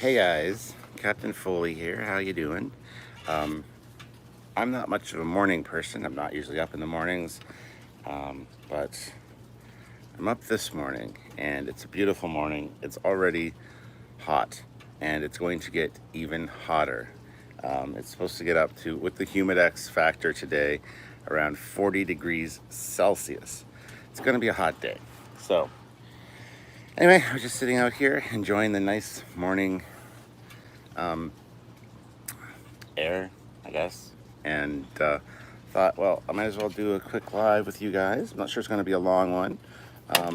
Hey guys, Captain Foley here. How you doing? Um, I'm not much of a morning person. I'm not usually up in the mornings, but I'm up this morning, and it's a beautiful morning. It's already hot, and it's going to get even hotter. It's supposed to get up to, with the humidex factor today, around 40 degrees Celsius. It's going to be a hot day. So, anyway, I was just sitting out here enjoying the nice morning air, I guess, and thought, well, I might as well do a quick live with you guys. I'm not sure it's going to be a long one,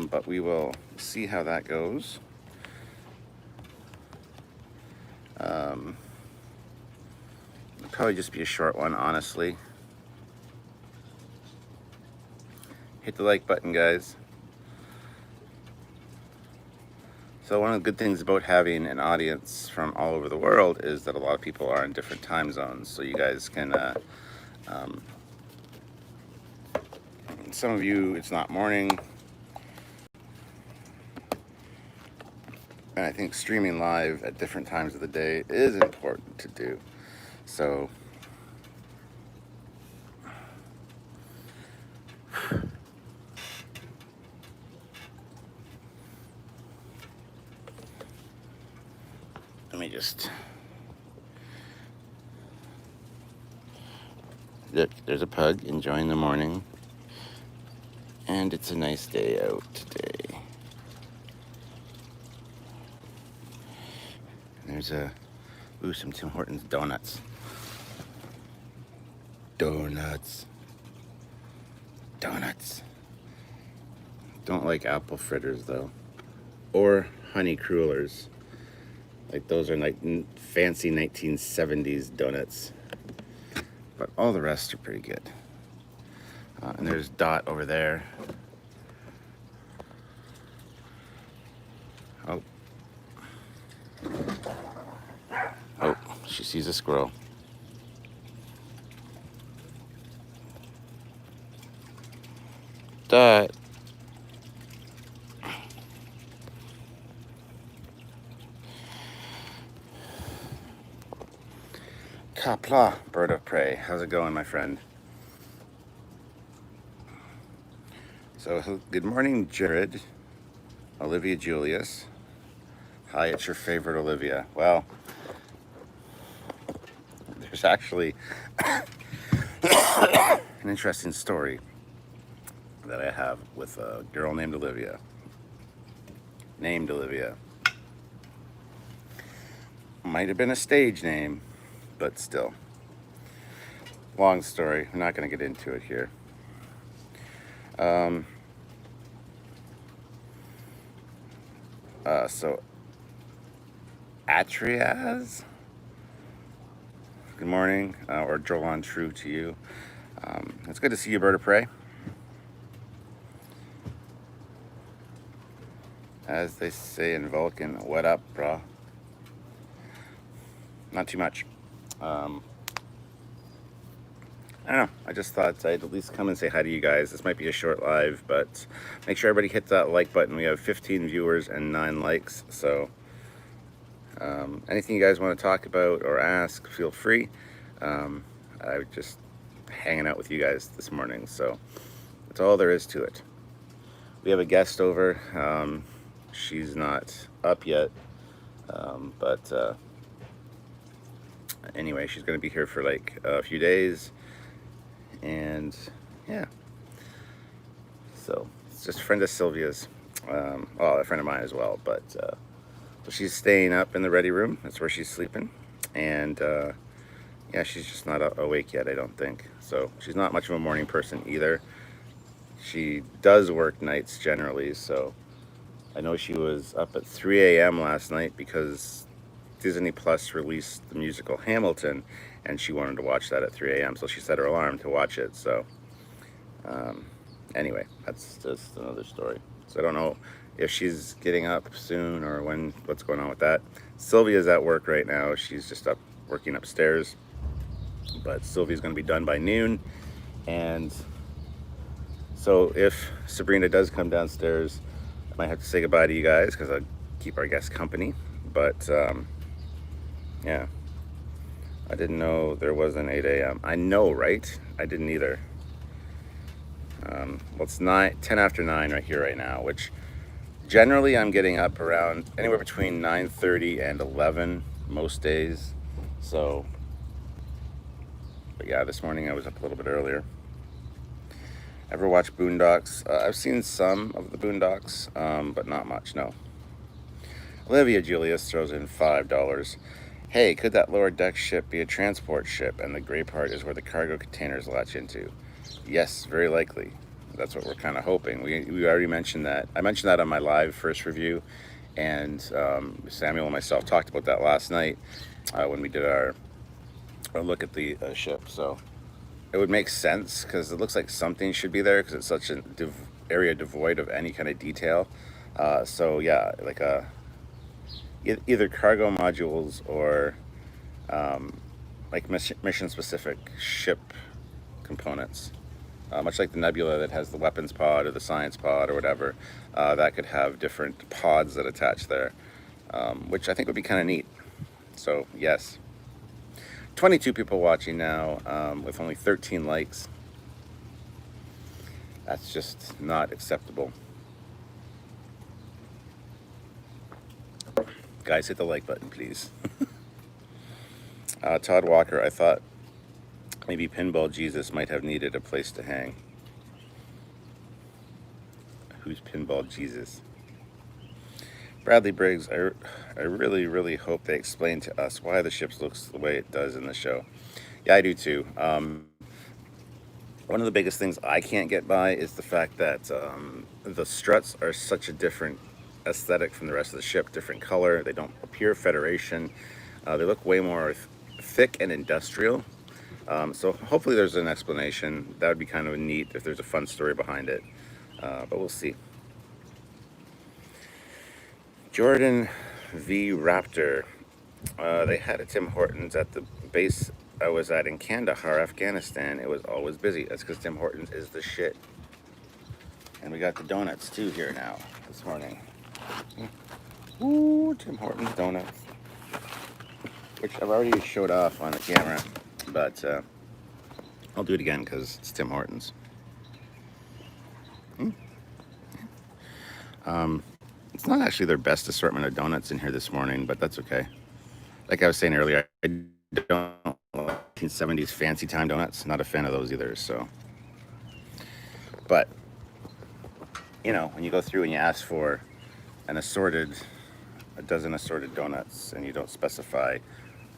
but we will see how that goes. It'll probably just be a short one, honestly. Hit the like button, guys. So one of the good things about having an audience from all over the world is that a lot of people are in different time zones, so you guys can some of you, it's not morning, and I think streaming live at different times of the day is important to do. So let me just look, there's a pug enjoying the morning, and it's a nice day out today. There's some Tim Hortons donuts. Donuts. Don't like apple fritters though, or honey crullers. Like those are like fancy 1970s donuts, but all the rest are pretty good. And there's Dot over there. Oh, she sees a squirrel. Dot. Kapla, bird of prey. How's it going, my friend? So, good morning, Jared. Olivia Julius. Hi, it's your favorite Olivia. Well, there's actually an interesting story that I have with a girl named Olivia. Might have been a stage name, but still. Long story. I'm not going to get into it here. So, Atriaz? Good morning, or Jolan True to you. It's good to see you, bird of prey. As they say in Vulcan, what up, brah? Not too much. I don't know. I just thought I'd at least come and say hi to you guys. This might be a short live, but make sure everybody hits that like button. We have 15 viewers and 9 likes, so anything you guys want to talk about or ask, feel free. I was just hanging out with you guys this morning, so that's all there is to it. We have a guest over. She's not up yet, but anyway, she's going to be here for like a few days, and yeah. So it's just a friend of Sylvia's, well, a friend of mine as well, but so she's staying up in the ready room. That's where she's sleeping, and yeah, she's just not awake yet, I don't think. So she's not much of a morning person either. She does work nights generally, so I know she was up at 3 a.m. last night because Disney Plus released the musical Hamilton, and she wanted to watch that at 3 a.m. So she set her alarm to watch it. So anyway, that's just another story. So I don't know if she's getting up soon or what's going on with that. Sylvia's at work right now. She's just up working upstairs, but Sylvia's going to be done by noon. And so if Sabrina does come downstairs, I might have to say goodbye to you guys because I'll keep our guests company. But Yeah. I didn't know there was an 8 a.m. I know, right? I didn't either. Well, it's 10 after 9 right here right now, which generally I'm getting up around anywhere between 9:30 and 11 most days. So, but yeah, this morning I was up a little bit earlier. Ever watch Boondocks? I've seen some of the Boondocks, but not much, no. Olivia Julius throws in $5. Hey, could that lower deck ship be a transport ship and the gray part is where the cargo containers latch into? Yes, very likely. That's what we're kind of hoping. We already mentioned that. I mentioned that on my live first review, and Samuel and myself talked about that last night when we did our look at the ship. So it would make sense because it looks like something should be there because it's such an area devoid of any kind of detail. So yeah, like either cargo modules or like mission specific ship components. Much like the Nebula that has the weapons pod or the science pod or whatever, that could have different pods that attach there, which I think would be kind of neat. So yes, 22 people watching now with only 13 likes. That's just not acceptable. Guys, hit the like button, please. Todd Walker, I thought maybe Pinball Jesus might have needed a place to hang. Who's Pinball Jesus? Bradley Briggs, I really, really hope they explain to us why the ship looks the way it does in the show. Yeah, I do too. One of the biggest things I can't get by is the fact that the struts are such a different aesthetic from the rest of the ship, different color. They don't appear Federation. They look way more thick and industrial. So hopefully there's an explanation. That would be kind of neat if there's a fun story behind it. But we'll see. Jordan V. Raptor. They had a Tim Hortons at the base I was at in Kandahar, Afghanistan. It was always busy. That's because Tim Hortons is the shit. And we got the donuts too here now this morning. Ooh, Tim Hortons donuts. Which I've already showed off on the camera, but I'll do it again because it's Tim Hortons. It's not actually their best assortment of donuts in here this morning, but that's okay. Like I was saying earlier, I don't like 1970s fancy time donuts. Not a fan of those either, so. But, you know, when you go through and you ask for a dozen assorted donuts, and you don't specify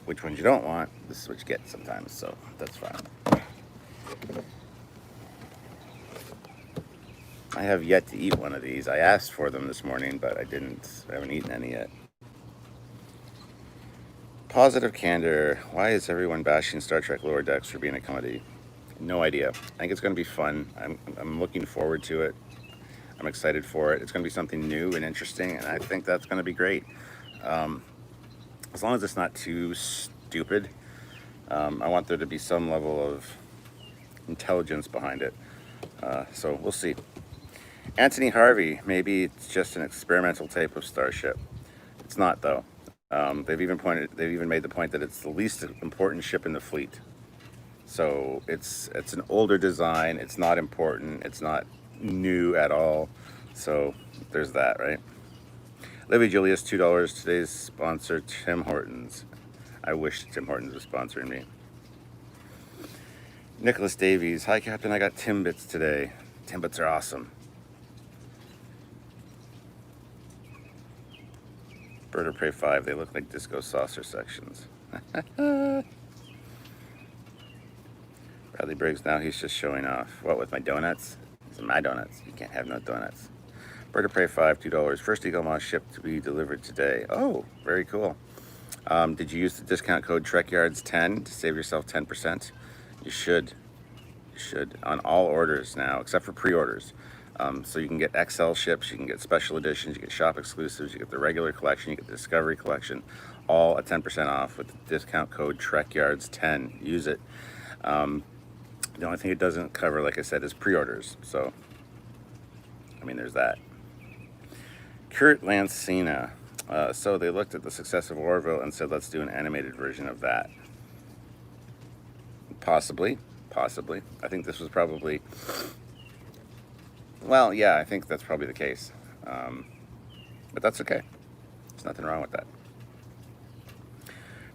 which ones you don't want, this is what you get sometimes, so that's fine. I have yet to eat one of these. I asked for them this morning, but I haven't eaten any yet. Positive candor. Why is everyone bashing Star Trek Lower Decks for being a comedy? No idea. I think it's going to be fun. I'm looking forward to it. I'm excited for it. It's going to be something new and interesting, and I think that's going to be great. As long as it's not too stupid. I want there to be some level of intelligence behind it. So we'll see. Anthony Harvey, maybe it's just an experimental type of starship. It's not, though. They've even made the point that it's the least important ship in the fleet. So it's an older design. It's not important. It's not new at all. So there's that, right? Livy Julius, $2. Today's sponsor, Tim Hortons. I wish Tim Hortons was sponsoring me. Nicholas Davies, hi Captain, I got Timbits today. Timbits are awesome. Bird of Prey 5, they look like disco saucer sections. Bradley Briggs, now he's just showing off. What, with my donuts? These are my donuts. You can't have no donuts. Bird of Prey 5, $2. First Eaglemoss ship to be delivered today. Oh, very cool. Did you use the discount code Trekyards 10 to save yourself 10%? You should. You should. On all orders now, except for pre-orders. So you can get XL ships, you can get special editions, you get shop exclusives, you get the regular collection, you get the Discovery collection, all at 10% off with the discount code Trekyards10. Use it. The only thing it doesn't cover, like I said, is pre-orders. So, I mean, there's that. Kurt Lancina. So they looked at the success of Orville and said, let's do an animated version of that. Possibly. I think this was probably, well, yeah, I think that's probably the case. But that's okay. There's nothing wrong with that.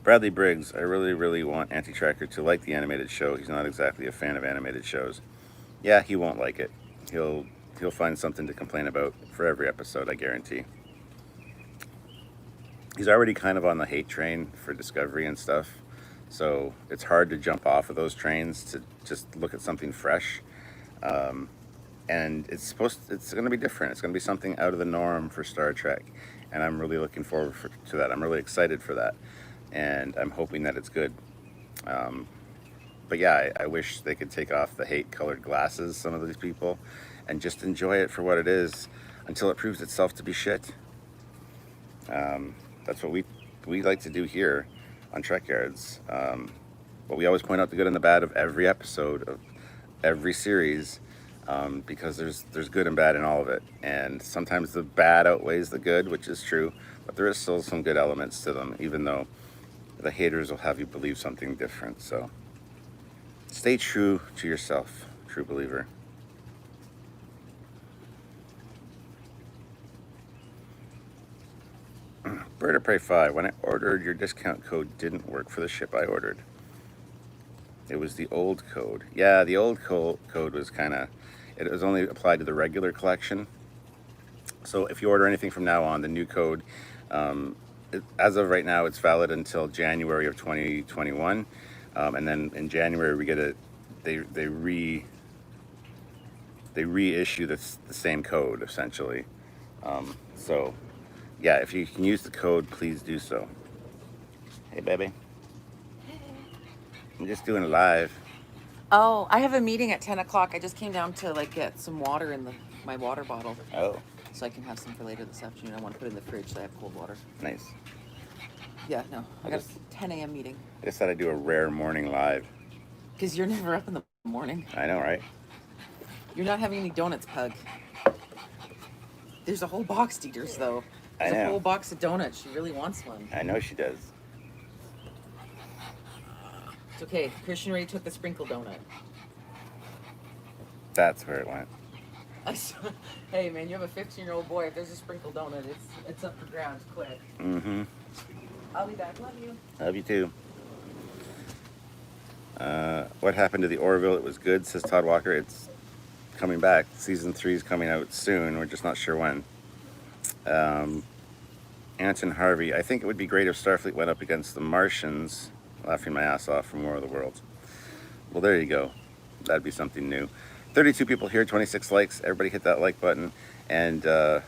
Bradley Briggs, I really want Anti-Tracker to like the animated show. He's not exactly a fan of animated shows. Yeah, he won't like it. He'll find something to complain about for every episode, I guarantee. He's already kind of on the hate train for Discovery and stuff, so it's hard to jump off of those trains to just look at something fresh. And it's going to be different. It's going to be something out of the norm for Star Trek, and I'm really looking forward to that. I'm really excited for that, and I'm hoping that it's good. But yeah, I wish they could take off the hate-colored glasses, some of these people, and just enjoy it for what it is until it proves itself to be shit. That's what we like to do here on Trekyards. But we always point out the good and the bad of every episode of every series, because there's good and bad in all of it. And sometimes the bad outweighs the good, which is true, but there is still some good elements to them, even though the haters will have you believe something different. So stay true to yourself, true believer. Bird of Prey 5, when I ordered, your discount code didn't work for the ship I ordered. It was the old code. Yeah, the old code was it was only applied to the regular collection. So if you order anything from now on, the new code, as of right now, it's valid until January of 2021. And then in January, we get they reissue the same code, essentially. So yeah, if you can use the code, please do so. Hey, baby. I'm just doing a live. Oh, I have a meeting at 10 o'clock. I just came down to get some water in my water bottle. Oh. So I can have some for later this afternoon. I want to put it in the fridge so I have cold water. Nice. Yeah, no. I got a 10 a.m. meeting. I just thought I'd do a rare morning live. Because you're never up in the morning. I know, right? You're not having any donuts, Pug. There's a whole box, Dieters, though. There's a whole box of donuts. She really wants one. I know she does. It's okay. Christian already took the sprinkle donut. That's where it went. Hey, man, you have a 15-year-old boy. If there's a sprinkle donut, it's up for grabs quick. Mm-hmm. I'll be back. Love you. Love you, too. What happened to the Orville? It was good, says Todd Walker. It's coming back. Season 3 is coming out soon. We're just not sure when. Anton Harvey, I think it would be great if Starfleet went up against the Martians, laughing my ass off from War of the Worlds. Well, there you go. That'd be something new. 32 people here, 26 likes. Everybody hit that like button. And yeah,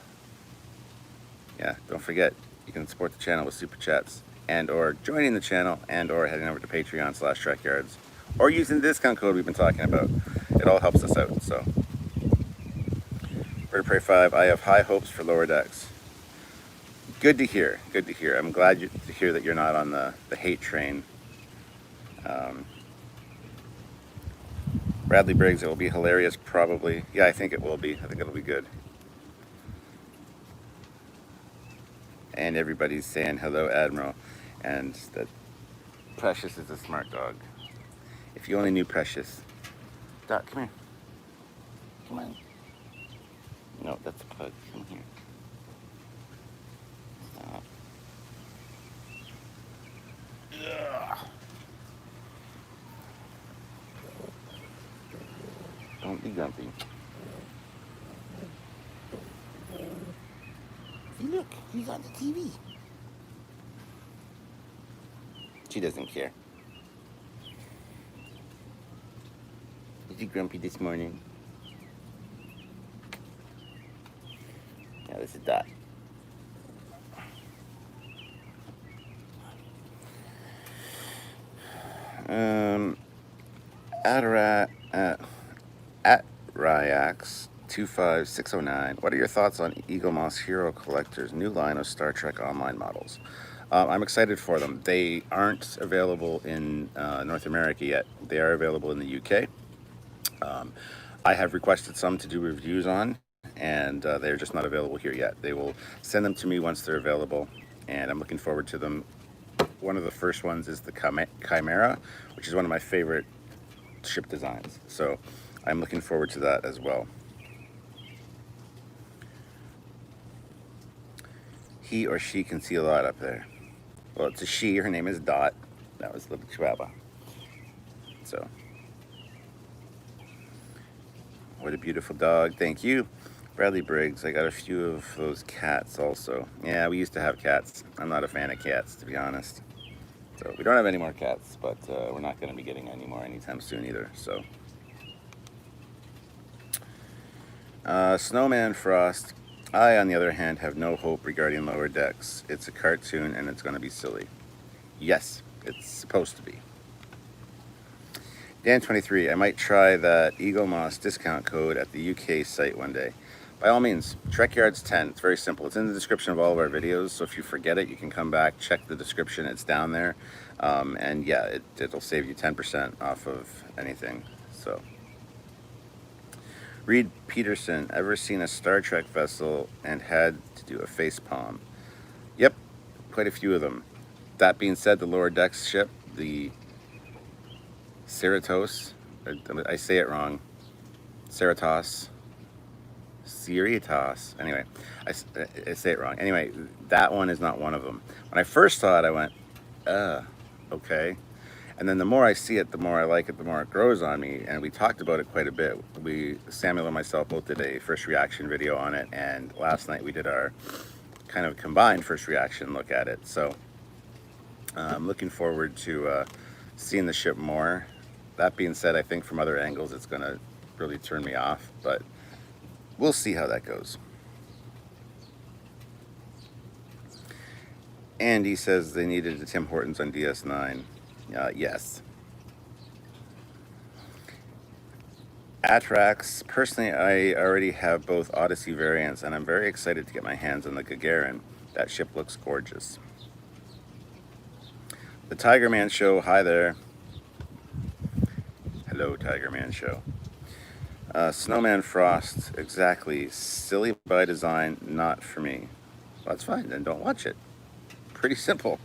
don't forget, you can support the channel with super chats and or joining the channel and or heading over to Patreon/Trekyards or using the discount code we've been talking about. It all helps us out. So, Bird of Prey 5, I have high hopes for Lower Decks. Good to hear. Good to hear. I'm glad to hear that you're not on the hate train. Bradley Briggs, it will be hilarious, probably. Yeah, I think it will be. I think it'll be good. And everybody's saying hello, Admiral. And that Precious is a smart dog. If you only knew Precious. Doc, come here. Come on. No, that's a Pug. Come here. Stop. Ugh. Don't be grumpy. See, look, he's on the TV. She doesn't care. Is he grumpy this morning? Yeah, this is Dot. At Ryax 25609. What are your thoughts on Eaglemoss Hero Collector's new line of Star Trek Online models? I'm excited for them. They aren't available in North America yet. They are available in the UK. I have requested some to do reviews on, and they're just not available here yet. They will send them to me once they're available, and I'm looking forward to them. One of the first ones is the Chimera, which is one of my favorite ship designs. So I'm looking forward to that as well. He or she can see a lot up there. Well, it's a she. Her name is Dot. That was little Chihuahua. So, what a beautiful dog. Thank you, Bradley Briggs. I got a few of those cats also. Yeah, we used to have cats. I'm not a fan of cats, to be honest. So we don't have any more cats, but we're not going to be getting any more anytime soon either. So, Snowman Frost. I, on the other hand, have no hope regarding Lower Decks. It's a cartoon and it's going to be silly. Yes, it's supposed to be. Dan23, I might try that Eaglemoss discount code at the UK site one day. By all means, Trekyards 10. It's very simple. It's in the description of all of our videos, so if you forget it, you can come back, check the description. It's down there. And yeah, it'll save you 10% off of anything. So, Reed Peterson, ever seen a Star Trek vessel and had to do a face palm? Yep, quite a few of them. That being said, the Lower Decks ship, the Cerritos, I say it wrong, Cerritos, anyway, I say it wrong. Anyway, that one is not one of them. When I first saw it, I went, okay. And then the more I see it, the more I like it, the more it grows on me. And we talked about it quite a bit. Samuel and myself both did a first reaction video on it. And last night we did our kind of combined first reaction look at it. So I'm looking forward to seeing the ship more. That being said, I think from other angles it's going to really turn me off. But we'll see how that goes. Andy says they needed the Tim Hortons on DS9. Yes. Atrax, personally, I already have both Odyssey variants, and I'm very excited to get my hands on the Gagarin. That ship looks gorgeous. The Tiger Man Show, hi there. Hello, Tiger Man Show. Snowman Frost, exactly. Silly by design, not for me. Well, that's fine, then don't watch it. Pretty simple.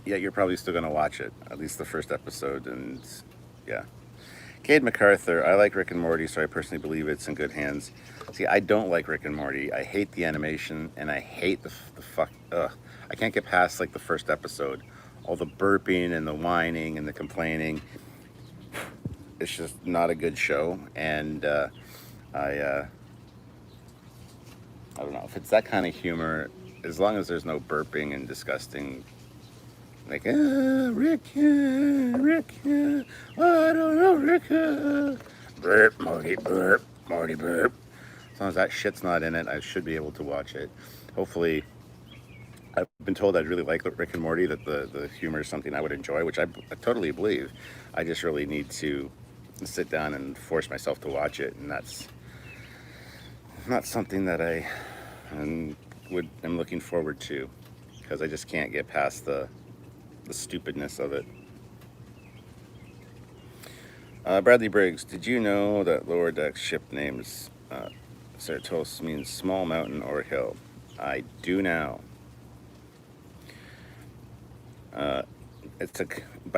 Yeah, you're probably still going to watch it, at least the first episode, and yeah. Cade MacArthur, I like Rick and Morty, so I personally believe it's in good hands. See, I don't like Rick and Morty. I hate the animation, and I hate the fuck, I can't get past, like, the first episode. All the burping and the whining and the complaining. It's just not a good show, and I don't know, if it's that kind of humor, as long as there's no burping and disgusting, like, Rick, I don't know, Rick, burp, Morty, burp. As long as that shit's not in it, I should be able to watch it. Hopefully, I've been told I'd really like Rick and Morty, that the humor is something I would enjoy, which I totally believe. I just really need to sit down and force myself to watch it, and that's not something that I'm looking forward to, because I just can't get past the stupidness of it. Bradley Briggs, did you know that Lower Decks ship names Cerritos means small mountain or hill? I do now. By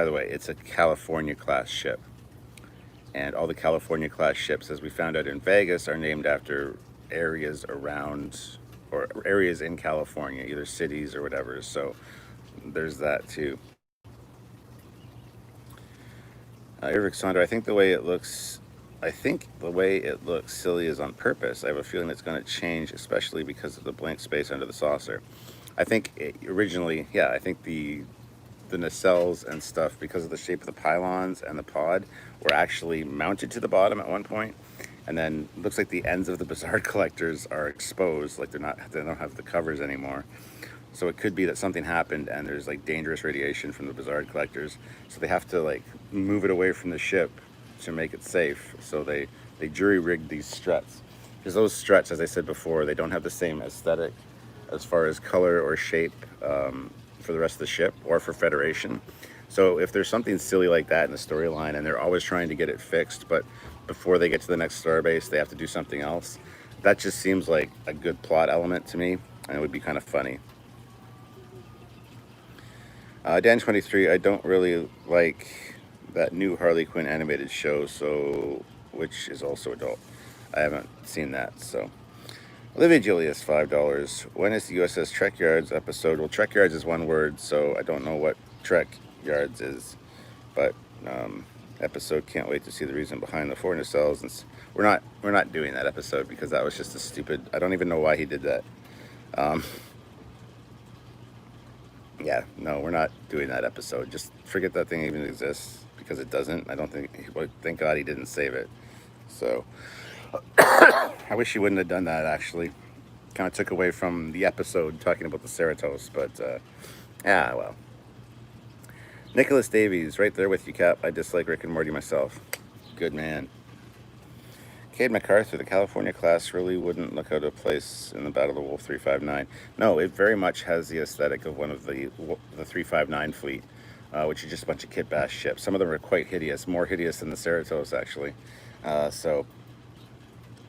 the way, it's a California class ship, and all the California class ships, as we found out in Vegas, are named after areas around, or areas in California, either cities or whatever. So there's that too. Eric Sonder, I think the way it looks silly is on purpose. I have a feeling it's going to change, especially because of the blank space under the saucer. I think originally, yeah, I think the nacelles and stuff, because of the shape of the pylons and the pod, were actually mounted to the bottom at one point, and then it looks like the ends of the Bizarre collectors are exposed, like they don't have the covers anymore. So it could be that something happened and there's like dangerous radiation from the Bizarre collectors, so they have to like move it away from the ship to make it safe. So they jury-rigged these struts, because those struts, as I said before, they don't have the same aesthetic as far as color or shape for the rest of the ship or for Federation. So if there's something silly like that in the storyline, and they're always trying to get it fixed, but before they get to the next starbase, they have to do something else. That just seems like a good plot element to me, and it would be kind of funny. Dan23, I don't really like that new Harley Quinn animated show, so which is also adult. I haven't seen that, so. Olivia Julius, $5. When is the USS Trekyards episode? Well, Trekyards is one word, so I don't know what Trekyards is, but episode, can't wait to see the reason behind the foreigner cells. And we're not doing that episode because that was just a stupid. I don't even know why he did that. Yeah, no, we're not doing that episode. Just forget that thing even exists because it doesn't. I don't think. Well, thank God he didn't save it. So I wish he wouldn't have done that. Actually, kind of took away from the episode talking about the Ceratops. But yeah, well. Nicholas Davies, right there with you, Cap. I dislike Rick and Morty myself. Good man. Cade MacArthur, the California class really wouldn't look out of place in the Battle of the Wolf 359. No, it very much has the aesthetic of one of the 359 fleet, which is just a bunch of kit bash ships. Some of them are quite hideous, more hideous than the Ceratops, actually. So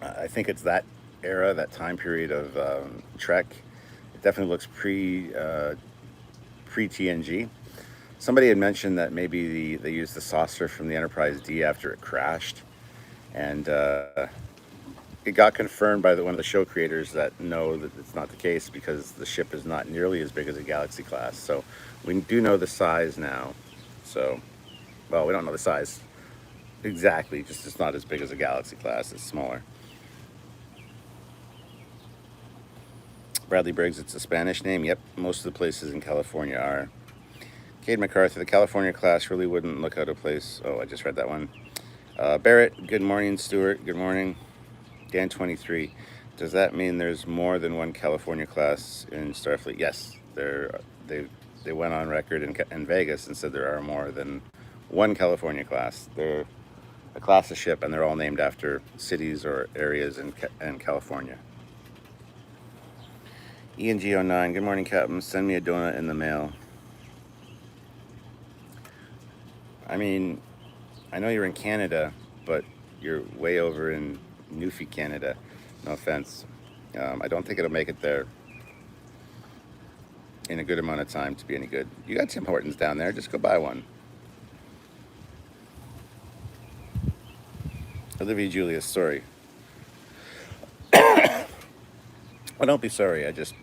I think it's that era, that time period of Trek. It definitely looks pre-TNG. Somebody had mentioned that maybe they used the saucer from the Enterprise D after it crashed. And it got confirmed by one of the show creators that no, that it's not the case because the ship is not nearly as big as a Galaxy class. So we do know the size now. So, well, we don't know the size exactly, just it's not as big as a Galaxy class. It's smaller. Bradley Briggs, it's a Spanish name. Yep, most of the places in California are. Cade MacArthur, the California class really wouldn't look out of place. Oh, I just read that one. Barrett, good morning. Stuart, good morning. Dan23, does that mean there's more than one California class in Starfleet? Yes, they went on record in Vegas and said there are more than one California class. They're a class of ship, and they're all named after cities or areas in California. ENG09, good morning, Captain. Send me a donut in the mail. I mean, I know you're in Canada, but you're way over in Newfie, Canada. No offense. I don't think it'll make it there in a good amount of time to be any good. You got Tim Hortons down there. Just go buy one. Olivia Julius, sorry. Well, don't be sorry. I just...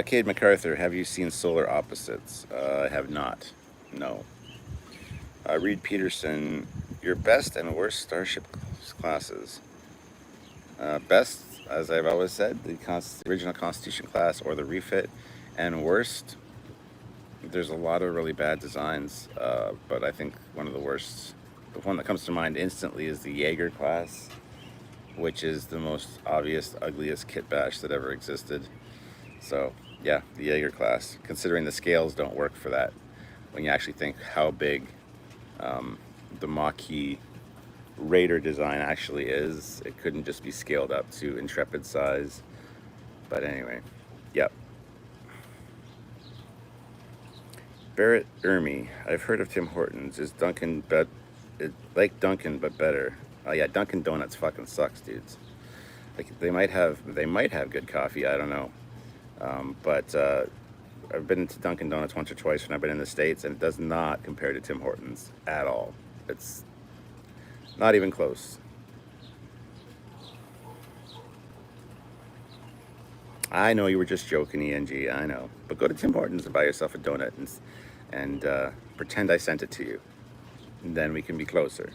Cade MacArthur, have you seen Solar Opposites? I have not. No. Reed Peterson, your best and worst Starship classes. Best, as I've always said, the original Constitution class or the refit. And worst, there's a lot of really bad designs, but I think one of the worst, the one that comes to mind instantly is the Jaeger class, which is the most obvious, ugliest kit bash that ever existed. So, yeah, the Jaeger class. Considering the scales don't work for that, when you actually think how big the Maquis Raider design actually is, it couldn't just be scaled up to Intrepid size. But anyway, yep. Barrett Ermy, I've heard of Tim Hortons. Is Dunkin' like Dunkin' but better? Oh yeah, Dunkin' Donuts fucking sucks, dudes. Like they might have good coffee. I don't know. But I've been to Dunkin' Donuts once or twice when I've been in the States, and it does not compare to Tim Hortons at all. It's not even close. I know you were just joking, ENG, I know. But go to Tim Hortons and buy yourself a donut and pretend I sent it to you. And then we can be closer.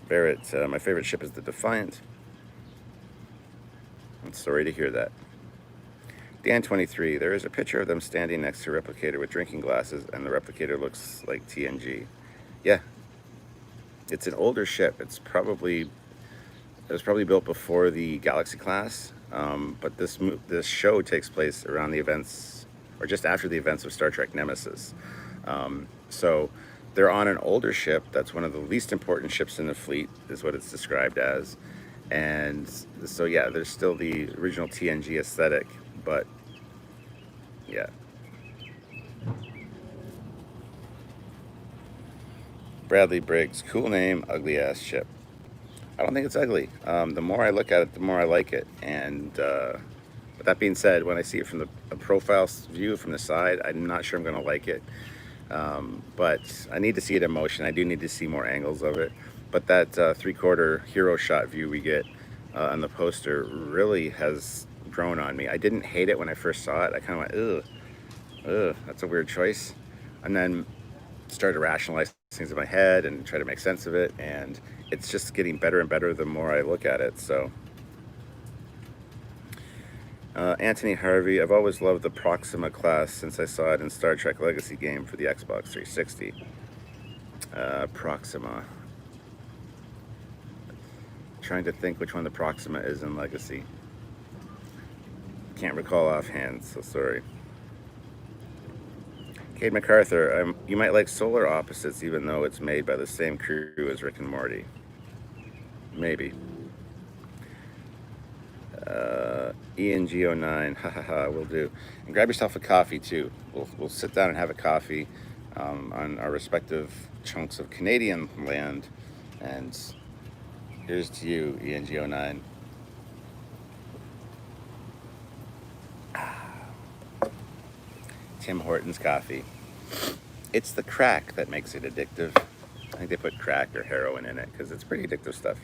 Barrett, my favorite ship is the Defiant. I'm sorry to hear that. Dan23, there is a picture of them standing next to a replicator with drinking glasses, and the replicator looks like TNG. Yeah. It's an older ship. It was probably built before the Galaxy class, but this show takes place around the events, or just after the events of Star Trek Nemesis. So they're on an older ship that's one of the least important ships in the fleet, is what it's described as. And so, yeah, there's still the original TNG aesthetic, but yeah. Bradley Briggs, cool name, ugly ass ship. I don't think it's ugly. The more I look at it, the more I like it. And with that being said, when I see it from a profile view from the side, I'm not sure I'm going to like it. But I need to see it in motion. I do need to see more angles of it. But that 3/4 hero shot view we get on the poster really has grown on me. I didn't hate it when I first saw it. I kind of went, ugh, that's a weird choice. And then started to rationalize things in my head and try to make sense of it. And it's just getting better and better the more I look at it. So, Anthony Harvey, I've always loved the Proxima class since I saw it in Star Trek Legacy game for the Xbox 360. Proxima. Trying to think which one the Proxima is in Legacy. Can't recall offhand, so sorry. Cade MacArthur, you might like Solar Opposites even though it's made by the same crew as Rick and Morty. Maybe. ENGO9, hahaha, will do. And grab yourself a coffee too. We'll sit down and have a coffee on our respective chunks of Canadian land. And here's to you, ENGO9. Tim Hortons coffee. It's the crack that makes it addictive. I think they put crack or heroin in it because it's pretty addictive stuff.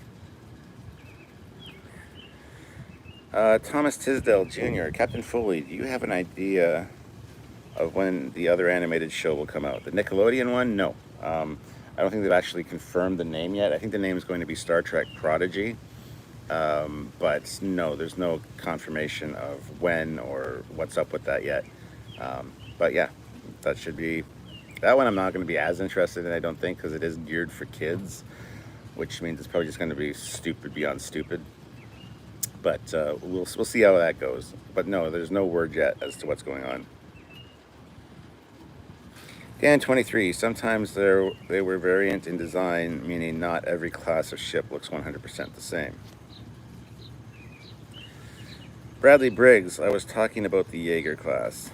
Thomas Tisdale Jr., Captain Foley, do you have an idea of when the other animated show will come out? The Nickelodeon one? No. I don't think they've actually confirmed the name yet. I think the name is going to be Star Trek Prodigy. But no, there's no confirmation of when or what's up with that yet. But yeah, that should be... That one I'm not going to be as interested in, I don't think, because it is geared for kids, which means it's probably just going to be stupid beyond stupid. But we'll see how that goes. But no, there's no word yet as to what's going on. Dan23, sometimes they were variant in design, meaning not every class of ship looks 100% the same. Bradley Briggs, I was talking about the Jaeger class.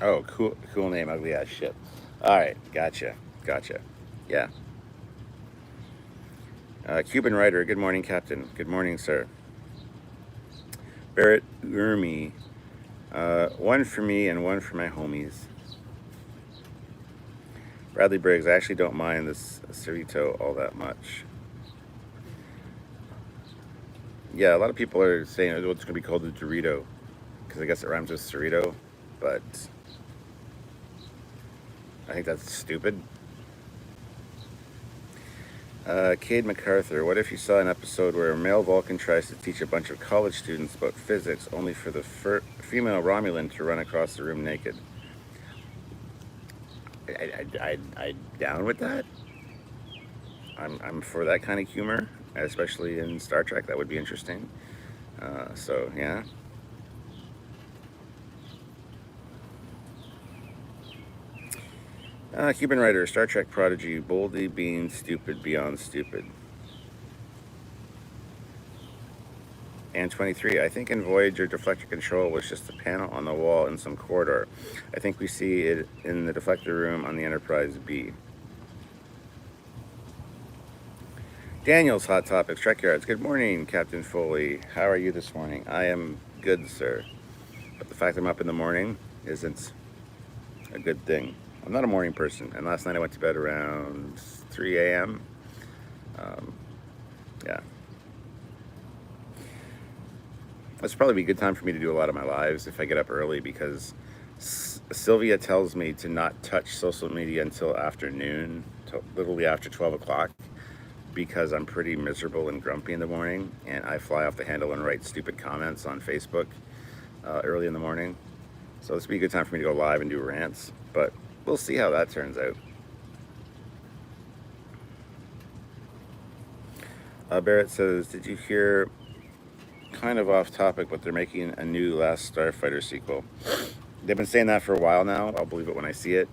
Oh, cool name, ugly ass ship. All right, gotcha. Yeah. Cuban writer, good morning, Captain. Good morning, sir. Barrett Gurmy, one for me and one for my homies. Bradley Briggs, I actually don't mind this Cerrito all that much. Yeah, a lot of people are saying it's going to be called a Dorito, because I guess it rhymes with Cerrito, but I think that's stupid. Cade MacArthur, what if you saw an episode where a male Vulcan tries to teach a bunch of college students about physics only for the female Romulan to run across the room naked? I down with that. I'm for that kind of humor, especially in Star Trek. That would be interesting. So yeah. Cuban writer, Star Trek Prodigy, boldly being stupid beyond stupid. And 23, I think in Voyager, deflector control was just a panel on the wall in some corridor. I think we see it in the deflector room on the Enterprise B. Daniel's Hot Topics, Trekyards. Good morning, Captain Foley. How are you this morning? I am good, sir. But the fact I'm up in the morning isn't a good thing. I'm not a morning person, and last night I went to bed around 3 a.m. Yeah. This would probably be a good time for me to do a lot of my lives if I get up early, because Sylvia tells me to not touch social media until afternoon, literally after 12 o'clock, because I'm pretty miserable and grumpy in the morning, and I fly off the handle and write stupid comments on Facebook early in the morning. So this would be a good time for me to go live and do rants, but we'll see how that turns out. Barrett says, did you hear, kind of off topic, but they're making a new Last Starfighter sequel? They've been saying that for a while now. I'll believe it when I see it.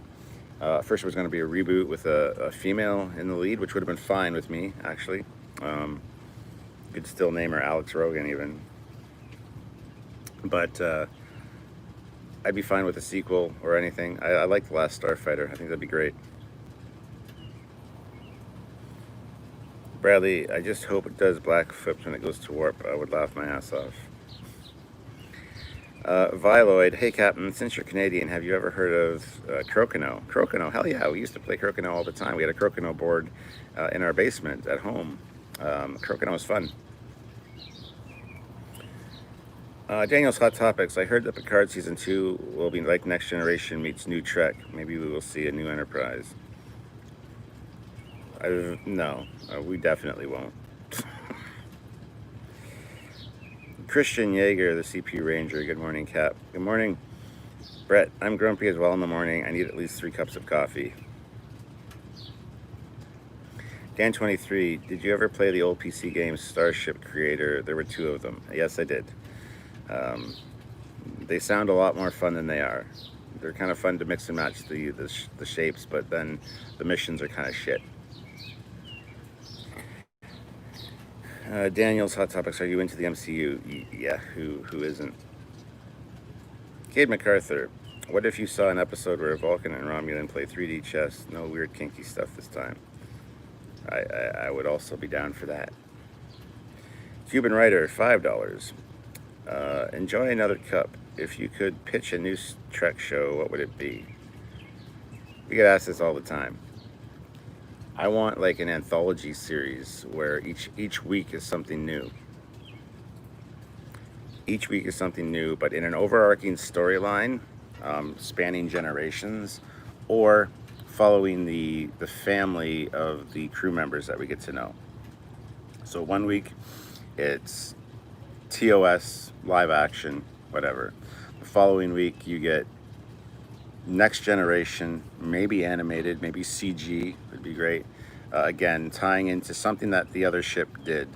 First it was going to be a reboot with a female in the lead, which would have been fine with me, actually. Could still name her Alex Rogan even. But I'd be fine with a sequel or anything. I like The Last Starfighter. I think that'd be great. Bradley, I just hope it does black flips when it goes to warp. I would laugh my ass off. Viloid, hey Captain, since you're Canadian, have you ever heard of Crokinole? Crokinole, hell yeah, we used to play Crokinole all the time. We had a Crokinole board in our basement at home. Crokinole was fun. Daniel's Hot Topics, I heard that Picard Season 2 will be like Next Generation meets New Trek. Maybe we will see a new Enterprise. No, we definitely won't. Christian Yeager, the CP Ranger. Good morning, Cap. Good morning, Brett. I'm grumpy as well in the morning. I need at least 3 cups of coffee. Dan23, did you ever play the old PC game Starship Creator? There were 2 of them. Yes, I did. They sound a lot more fun than they are. They're kind of fun to mix and match the shapes, but then the missions are kind of shit. Daniel's Hot Topics, are you into the MCU? Yeah, who isn't? Cade MacArthur, what if you saw an episode where Vulcan and Romulan play 3D chess? No weird kinky stuff this time. I would also be down for that. Cuban Writer, $5. Enjoy another cup. If you could pitch a new Trek show, what would it be? We get asked this all the time. I want like an anthology series where each week is something new. Each week is something new, but in an overarching storyline, spanning generations, or following the family of the crew members that we get to know. So one week, it's TOS, live action, whatever. The following week, you get Next Generation, maybe animated, maybe CG would be great. Again, tying into something that the other ship did.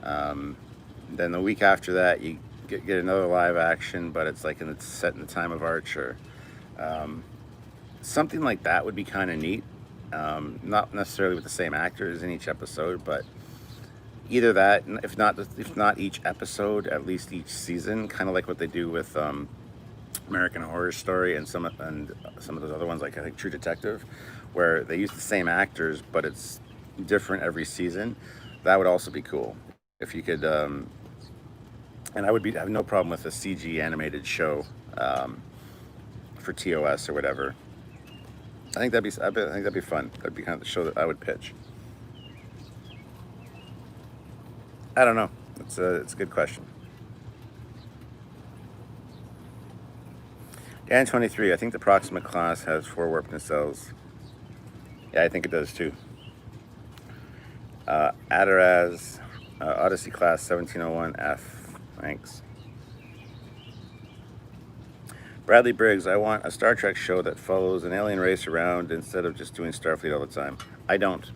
Then the week after that, you get another live action, but it's like set in the time of Archer. Something like that would be kind of neat. Not necessarily with the same actors in each episode, but either that, if not each episode, at least each season, kind of like what they do with American Horror Story and some of those other ones, like I think True Detective, where they use the same actors but it's different every season. That would also be cool if you could. And I have no problem with a CG animated show for TOS or whatever. I think that'd be fun. That'd be kind of the show that I would pitch. I don't know. It's a good question. Dan 23, I think the Proxima class has 4 warp nacelles. Yeah, I think it does too. Adaraz, Odyssey class 1701F. Thanks. Bradley Briggs, I want a Star Trek show that follows an alien race around instead of just doing Starfleet all the time. I don't.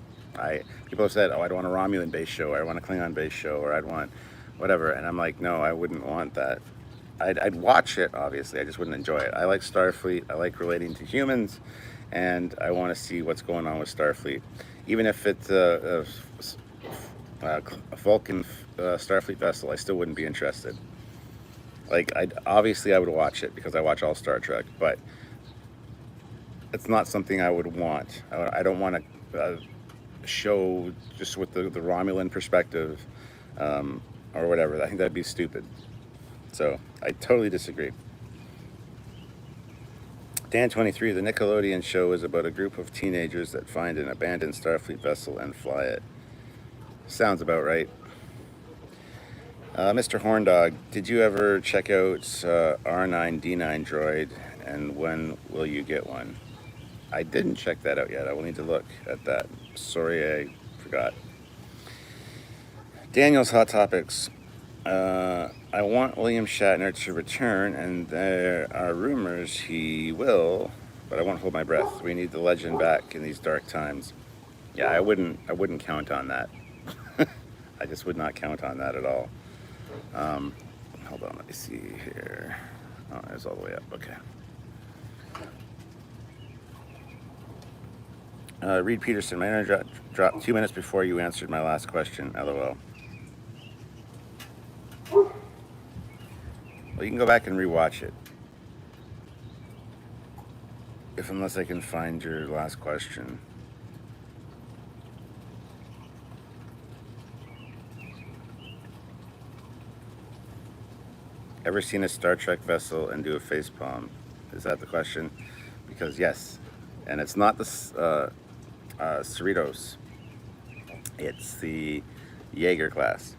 People have said, oh, I'd want a Romulan-based show, or I want a Klingon-based show, or I'd want whatever. And I'm like, no, I wouldn't want that. I'd watch it, obviously. I just wouldn't enjoy it. I like Starfleet. I like relating to humans, and I want to see what's going on with Starfleet. Even if it's a Vulcan Starfleet vessel, I still wouldn't be interested. Like, obviously I would watch it because I watch all Star Trek, but it's not something I would want. I don't want to show just with the Romulan perspective or whatever. I think that'd be stupid. So I totally disagree. Dan 23, the Nickelodeon show is about a group of teenagers that find an abandoned Starfleet vessel and fly it. Sounds about right. Mr. Horndog, did you ever check out R9D9 droid, and when will you get one? I didn't check that out yet. I will need to look at that. Sorry, I forgot. Daniel's Hot Topics. I want William Shatner to return, and there are rumors he will, but I won't hold my breath. We need the legend back in these dark times. Yeah, I wouldn't count on that. I just would not count on that at all. Hold on, let me see here. Oh, it's all the way up. Okay. Reed Peterson, my internet dropped 2 minutes before you answered my last question. LOL. Well, you can go back and rewatch it. unless I can find your last question. Ever seen a Star Trek vessel and do a facepalm? Is that the question? Because yes, and it's not the Cerritos. It's the Jaeger class.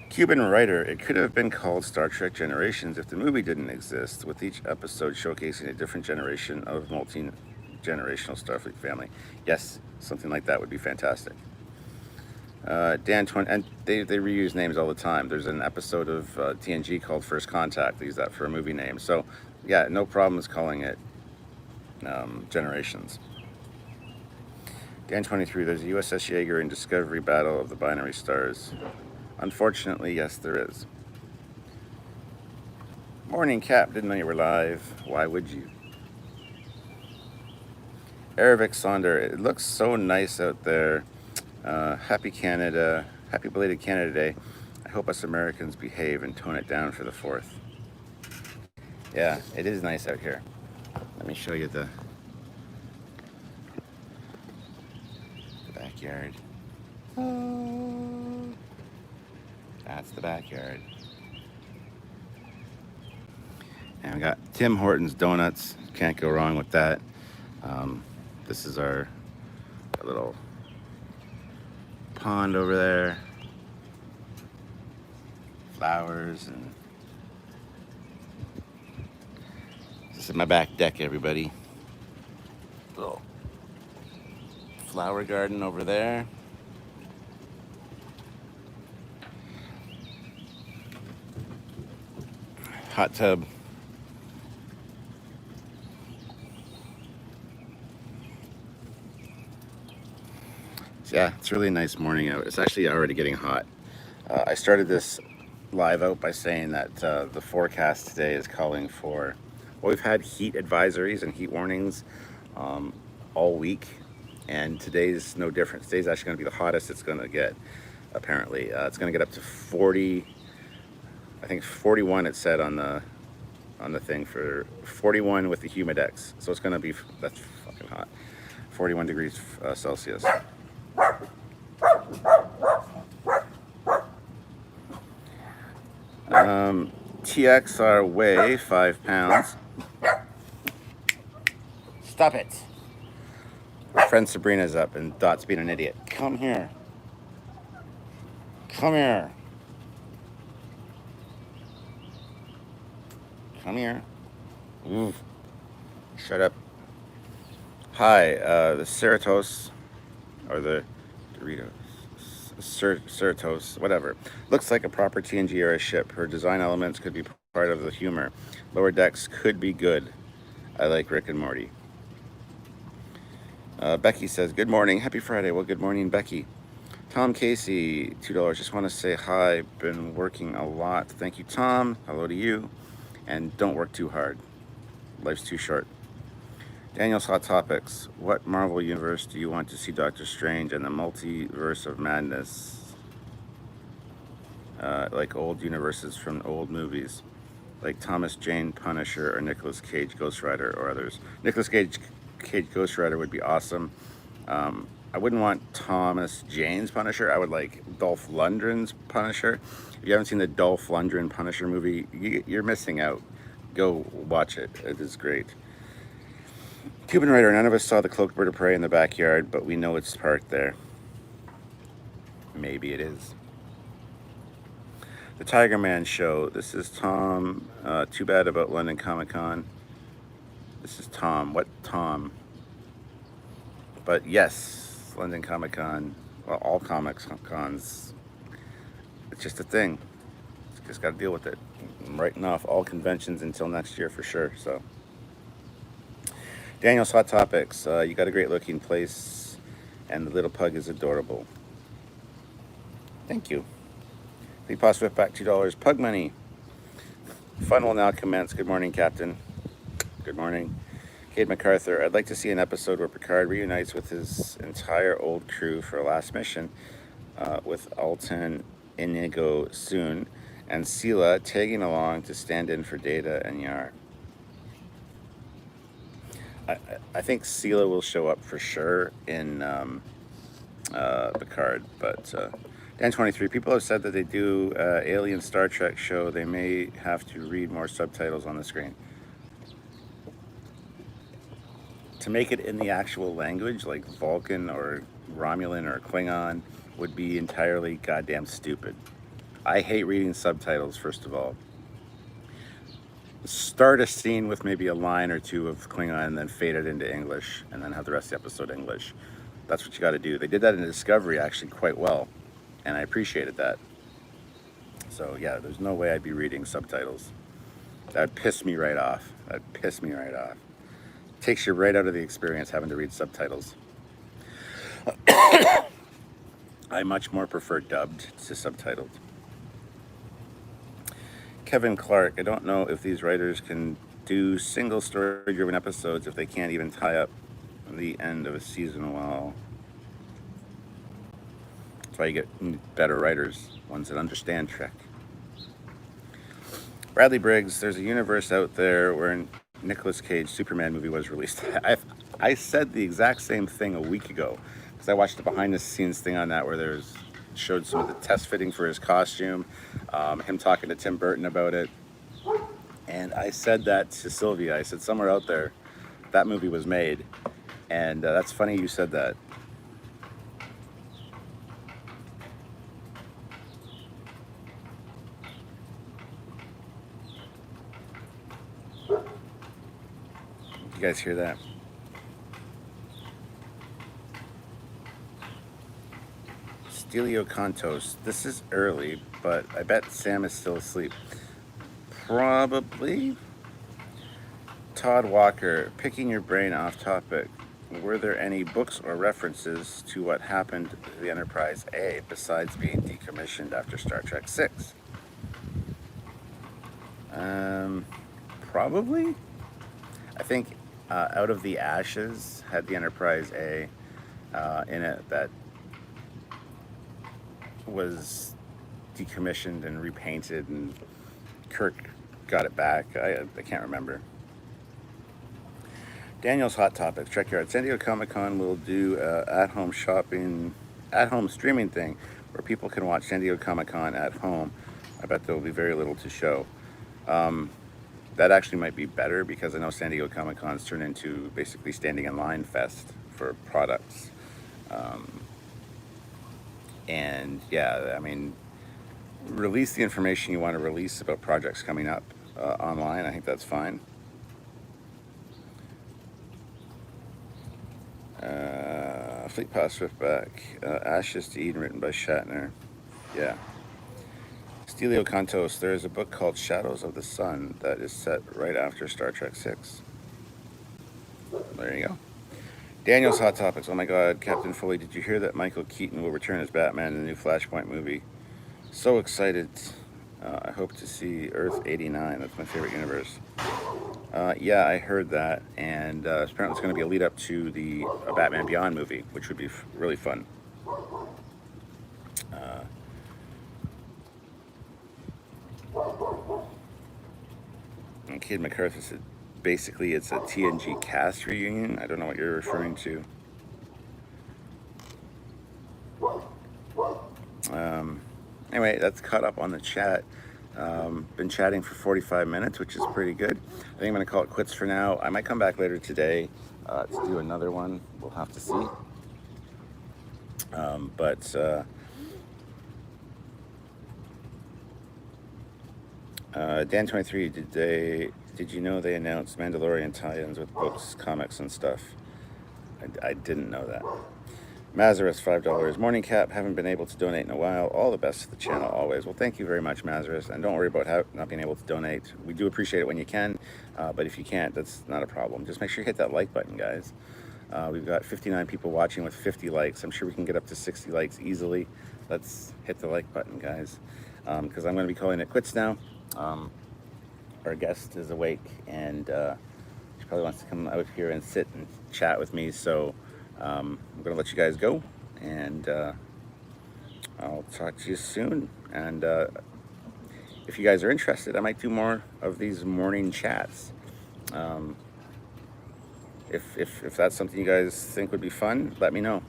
Cuban writer, it could have been called Star Trek Generations if the movie didn't exist, with each episode showcasing a different generation of multi-generational Starfleet family. Yes, something like that would be fantastic. Dan 20, and they reuse names all the time. There's an episode of TNG called First Contact. They use that for a movie name. So, yeah, no problems calling it Generations. Dan 23, there's a USS Jaeger in Discovery Battle of the Binary Stars. Unfortunately, yes, there is. Morning, Cap. Didn't know you were live. Why would you? Aravic Sonder, it looks so nice out there. Happy Canada. Happy belated Canada Day. I hope us Americans behave and tone it down for the 4th. Yeah, it is nice out here. Let me show you the backyard. Oh, that's the backyard. And we got Tim Hortons Donuts. Can't go wrong with that. This is our little pond over there. Flowers, and this is my back deck, everybody. Little flower garden over there. Hot tub. Yeah, it's really a nice morning out. It's actually already getting hot. I started this live out by saying that the forecast today is calling for, well, we've had heat advisories and heat warnings all week, and today's no different. Today's actually going to be the hottest it's going to get, apparently. It's going to get up to 40, I think 41 it said on the thing, for 41 with the humidex. So it's going to be, that's fucking hot, 41 degrees Celsius. TX our way, 5 pounds. Stop it. Our friend Sabrina's up and Dot's being an idiot. Come here. Come here. Come here. Ooh. Shut up. Hi, the Cerritos, or the Doritos, Cerritos, whatever. Looks like a proper TNG era ship. Her design elements could be part of the humor. Lower decks could be good. I like Rick and Morty. Becky says, good morning. Happy Friday. Well, good morning, Becky. Tom Casey, $2. Just want to say hi. Been working a lot. Thank you, Tom. Hello to you. And don't work too hard. Life's too short. Daniel's Hot Topics. What Marvel universe do you want to see Doctor Strange and the Multiverse of Madness? Like old universes from old movies. Like Thomas Jane Punisher or Nicolas Cage Ghost Rider or others. Nicolas Cage Ghost Rider would be awesome. I wouldn't want Thomas Jane's Punisher. I would like Dolph Lundgren's Punisher. If you haven't seen the Dolph Lundgren Punisher movie, you're missing out. Go watch it. It is great. Cuban writer, none of us saw the cloaked bird of prey in the backyard, but we know it's parked there. Maybe it is. The Tiger Man Show. This is Tom. Too bad about London Comic Con. This is Tom. What Tom? But yes, London Comic Con. Well, all comics cons. It's just a thing. Just got to deal with it. I'm writing off all conventions until next year for sure. So, Daniel's Hot Topics. You got a great looking place, and the little pug is adorable. Thank you. Leapos Swift back $2. Pug money. Fun will now commence. Good morning, Captain. Good morning. Cade MacArthur. I'd like to see an episode where Picard reunites with his entire old crew for a last mission, with Alton, Inigo soon, and Sela tagging along to stand in for Data and Yar. I think Sela will show up for sure in Picard, but Dan 23. People have said that they do Alien Star Trek show. They may have to read more subtitles on the screen to make it in the actual language, like Vulcan or Romulan or Klingon, would be entirely goddamn stupid. I hate reading subtitles. First of all, start a scene with maybe a line or two of Klingon and then fade it into English and then have the rest of the episode English. That's what you got to do. They did that in Discovery actually quite well, and I appreciated that. So yeah, there's no way I'd be reading subtitles. That'd piss me right off. That'd piss me right off. Takes you right out of the experience having to read subtitles. I much more prefer dubbed to subtitled. Kevin Clark, I don't know if these writers can do single story driven episodes if they can't even tie up the end of a season well. That's why you get better writers, ones that understand Trek. Bradley Briggs, there's a universe out there where Nicolas Cage Superman movie was released. I said the exact same thing a week ago because I watched the behind the scenes thing on that where showed some of the test fitting for his costume, him talking to Tim Burton about it, and I said that to Sylvia. I said somewhere out there that movie was made, and that's funny you said that. You guys hear that? Stelio Contos. This is early, but I bet Sam is still asleep. Probably. Todd Walker, picking your brain off topic. Were there any books or references to what happened to the Enterprise A besides being decommissioned after Star Trek 6? Probably. I think Out of the Ashes had the Enterprise A in it that was decommissioned and repainted, and Kirk got it back. I can't remember. Daniel's Hot Topics, Trekyards. San Diego Comic-Con will do at-home shopping, at-home streaming thing where people can watch San Diego Comic-Con at home. I bet there will be very little to show. That actually might be better because I know San Diego Comic-Con's turned into basically standing in line fest for products. And yeah, I mean, release the information you want to release about projects coming up online. I think that's fine. Fleet Pass Swiftback, Ashes to Eden, written by Shatner. Yeah. Stelio Contos, there is a book called Shadows of the Sun that is set right after Star Trek 6. There you go. Daniel's Hot Topics. Oh my god, Captain Foley, did you hear that Michael Keaton will return as Batman in the new Flashpoint movie? So excited. I hope to see Earth 89. That's my favorite universe. Yeah, I heard that, and apparently it's going to be a lead up to the Batman Beyond movie, which would be really fun. And Kid MacArthur said, basically it's a TNG cast reunion. I don't know what you're referring to. Anyway, that's caught up on the chat. Been chatting for 45 minutes, which is pretty good. I think I'm going to call it quits for now. I might come back later today to do another one. We'll have to see. Dan23, did you know they announced Mandalorian tie-ins with books, comics, and stuff? I didn't know that. Mazarus, $5. Morning Cap, haven't been able to donate in a while. All the best to the channel always. Well, thank you very much, Mazarus. And don't worry about not being able to donate. We do appreciate it when you can, but if you can't, that's not a problem. Just make sure you hit that like button, guys. We've got 59 people watching with 50 likes. I'm sure we can get up to 60 likes easily. Let's hit the like button, guys, because I'm going to be calling it quits now. Our guest is awake, and she probably wants to come out here and sit and chat with me, so I'm going to let you guys go, and I'll talk to you soon. And if you guys are interested, I might do more of these morning chats. if that's something you guys think would be fun, let me know.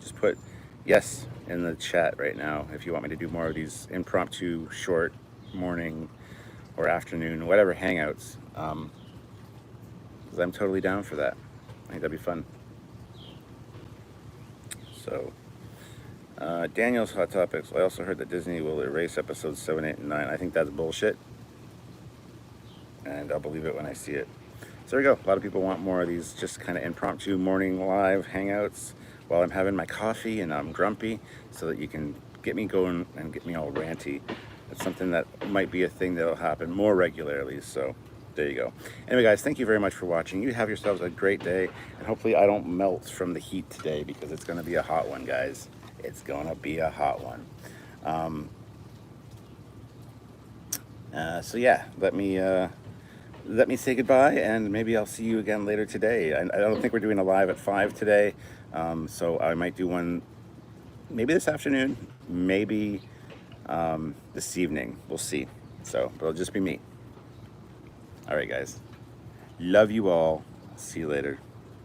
Just put yes in the chat right now if you want me to do more of these impromptu, short, morning or afternoon, whatever hangouts. Because I'm totally down for that. I think that'd be fun. So, Daniel's Hot Topics. I also heard that Disney will erase episodes 7, 8, and 9. I think that's bullshit. And I'll believe it when I see it. So there we go. A lot of people want more of these just kind of impromptu morning live hangouts while I'm having my coffee and I'm grumpy, so that you can get me going and get me all ranty. It's something that might be a thing that'll happen more regularly. So there you go. Anyway, guys, thank you very much for watching. You have yourselves a great day, and hopefully I don't melt from the heat today, because it's going to be a hot one, guys. It's going to be a hot one. So yeah, let me say goodbye, and maybe I'll see you again later today. I don't think we're doing a live at 5 today, so I might do one maybe this afternoon, maybe this evening. We'll see. So, but it'll just be me. All right, guys. Love you all. See you later.